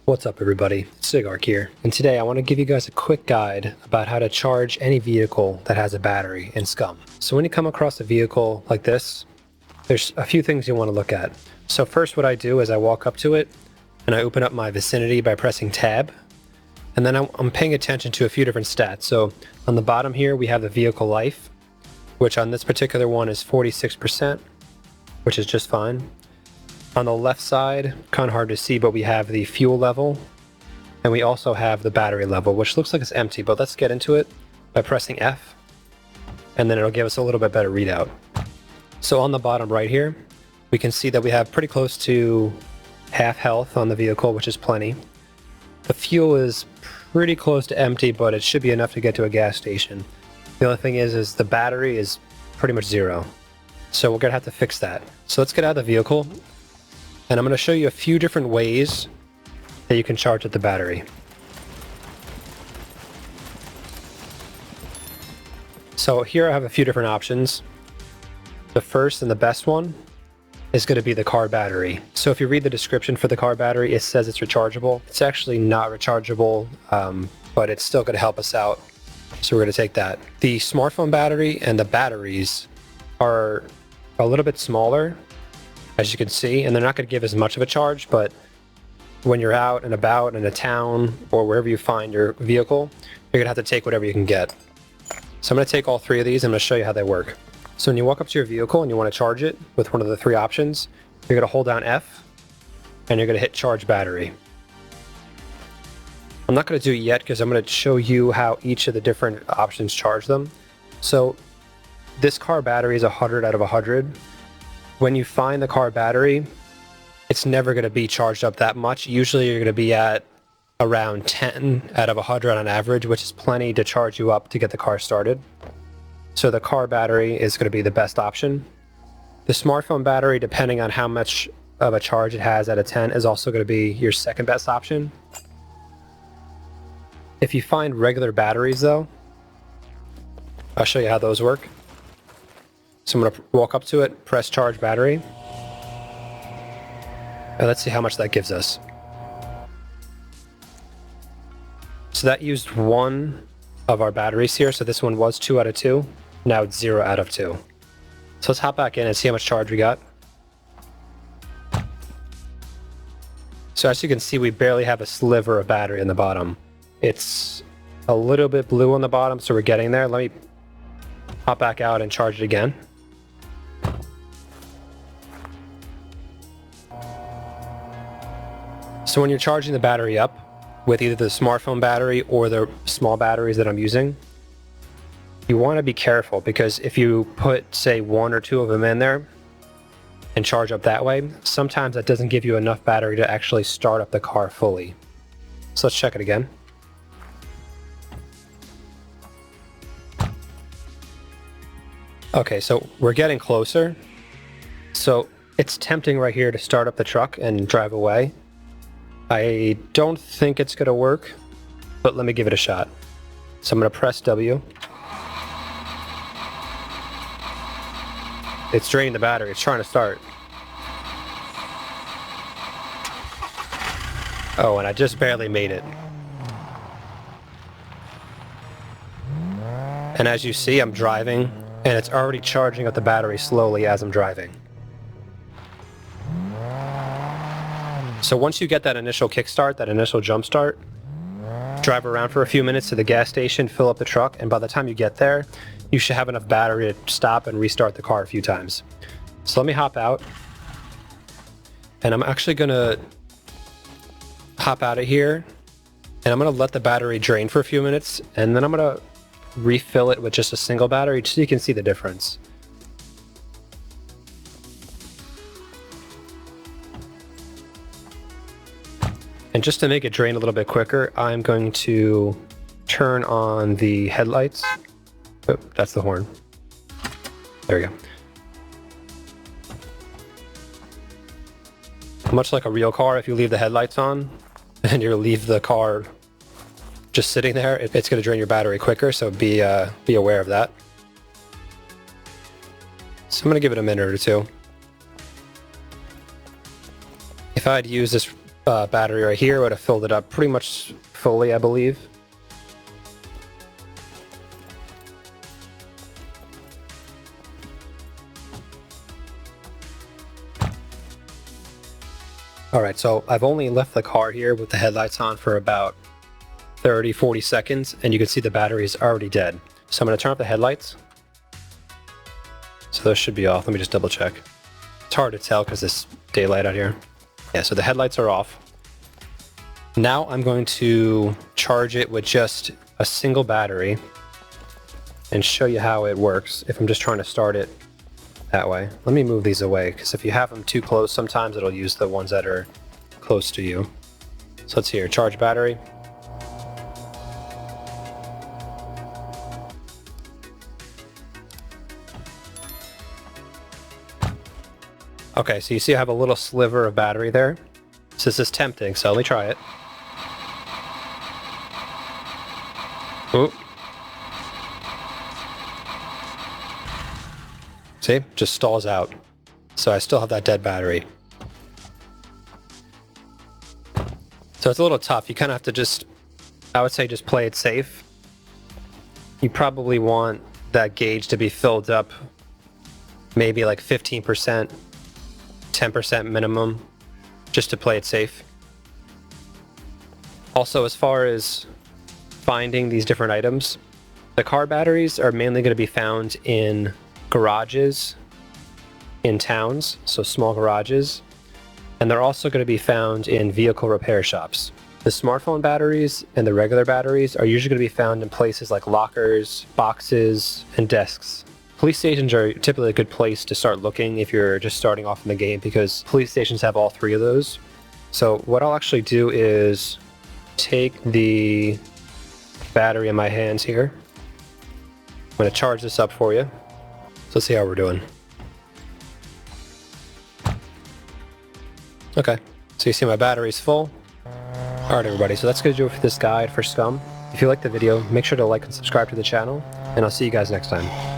What's up everybody, Cigark here, and today I want to give you guys a quick guide about how to charge any vehicle that has a battery in SCUM. So when you come across a vehicle like this, there's a few things you want to look at. So first what I do is I walk up to it and I open up my vicinity by pressing tab, and then I'm paying attention to a few different stats. So on the bottom here we have the vehicle life, which on this particular one is 46%, which is just fine. On the left side, kind of hard to see, but we have the fuel level, and we also have the battery level, which looks like it's empty, but let's get into it by pressing F, and then it'll give us a little bit better readout. So on the bottom right here, we can see that we have pretty close to half health on the vehicle, which is plenty. The fuel is pretty close to empty, but it should be enough to get to a gas station. The only thing is the battery is pretty much zero. So we're gonna have to fix that. So let's get out of the vehicle, and I'm going to show you a few different ways that you can charge up the battery. So here I have a few different options. The first and the best one is going to be the car battery. So if you read the description for the car battery, it says it's rechargeable. It's actually not rechargeable, but it's still going to help us out. So we're going to take that. The smartphone battery and the batteries are a little bit smaller, as you can see, and they're not going to give as much of a charge, but when you're out and about in a town or wherever you find your vehicle, you're going to have to take whatever you can get. So I'm going to take all three of these and I'm going to show you how they work. So when you walk up to your vehicle and you want to charge it with one of the three options, you're going to hold down F and you're going to hit charge battery. I'm not going to do it yet because I'm going to show you how each of the different options charge them. So this car battery is 100 out of 100. When you find the car battery, it's never going to be charged up that much. Usually you're going to be at around 10 out of 100 on average, which is plenty to charge you up to get the car started. So the car battery is going to be the best option. The smartphone battery, depending on how much of a charge it has out of 10, is also going to be your second best option. If you find regular batteries though, I'll show you how those work. So I'm going to walk up to it, press charge battery, and let's see how much that gives us. So that used one of our batteries here, so this one was 2 out of 2, now it's 0 out of 2. So let's hop back in and see how much charge we got. So as you can see, we barely have a sliver of battery in the bottom. It's a little bit blue on the bottom, so we're getting there. Let me hop back out and charge it again. So when you're charging the battery up with either the smartphone battery or the small batteries that I'm using, you want to be careful, because if you put, say, 1 or 2 of them in there and charge up that way, sometimes that doesn't give you enough battery to actually start up the car fully. So let's check it again. Okay, so we're getting closer. So it's tempting right here to start up the truck and drive away. I don't think it's going to work, but let me give it a shot. So I'm going to press W. It's draining the battery. It's trying to start. Oh, and I just barely made it. And as you see, I'm driving, and it's already charging up the battery slowly as I'm driving. So once you get that initial kickstart, that initial jump start, drive around for a few minutes to the gas station, fill up the truck, and by the time you get there, you should have enough battery to stop and restart the car a few times. So let me hop out, and I'm actually going to hop out of here, and I'm going to let the battery drain for a few minutes, and then I'm going to refill it with just a single battery so you can see the difference. And just to make it drain a little bit quicker, I'm going to turn on the headlights. Oh, that's the horn. There we go. Much like a real car, if you leave the headlights on and you leave the car just sitting there, it's going to drain your battery quicker, so be aware of that. So I'm going to give it a minute or two. If I had used this battery right here would have filled it up pretty much fully, I believe. Alright, so I've only left the car here with the headlights on for about 30-40 seconds, and you can see the battery is already dead. So I'm going to turn off the headlights. So those should be off. Let me just double check. It's hard to tell because it's daylight out here. Yeah, so the headlights are off. Now I'm going to charge it with just a single battery and show you how it works if I'm just trying to start it that way. Let me move these away, because if you have them too close, sometimes it'll use the ones that are close to you. So let's see here, charge battery. Okay, so you see I have a little sliver of battery there. So this is tempting, so let me try it. Ooh. See, just stalls out. So I still have that dead battery. So it's a little tough. You kind of have to just, I would say, just play it safe. You probably want that gauge to be filled up maybe like 15%, 10% minimum, just to play it safe. Also, as far as finding these different items, the car batteries are mainly going to be found in garages in towns, so small garages, and they're also going to be found in vehicle repair shops. The smartphone batteries and the regular batteries are usually going to be found in places like lockers, boxes, and desks. Police stations are typically a good place to start looking if you're just starting off in the game, because police stations have all three of those. So what I'll actually do is take the battery in my hands here. I'm going to charge this up for you. So let's see how we're doing. Okay, so you see my battery's full. Alright everybody, so that's going to do it for this guide for SCUM. If you liked the video, make sure to like and subscribe to the channel, and I'll see you guys next time.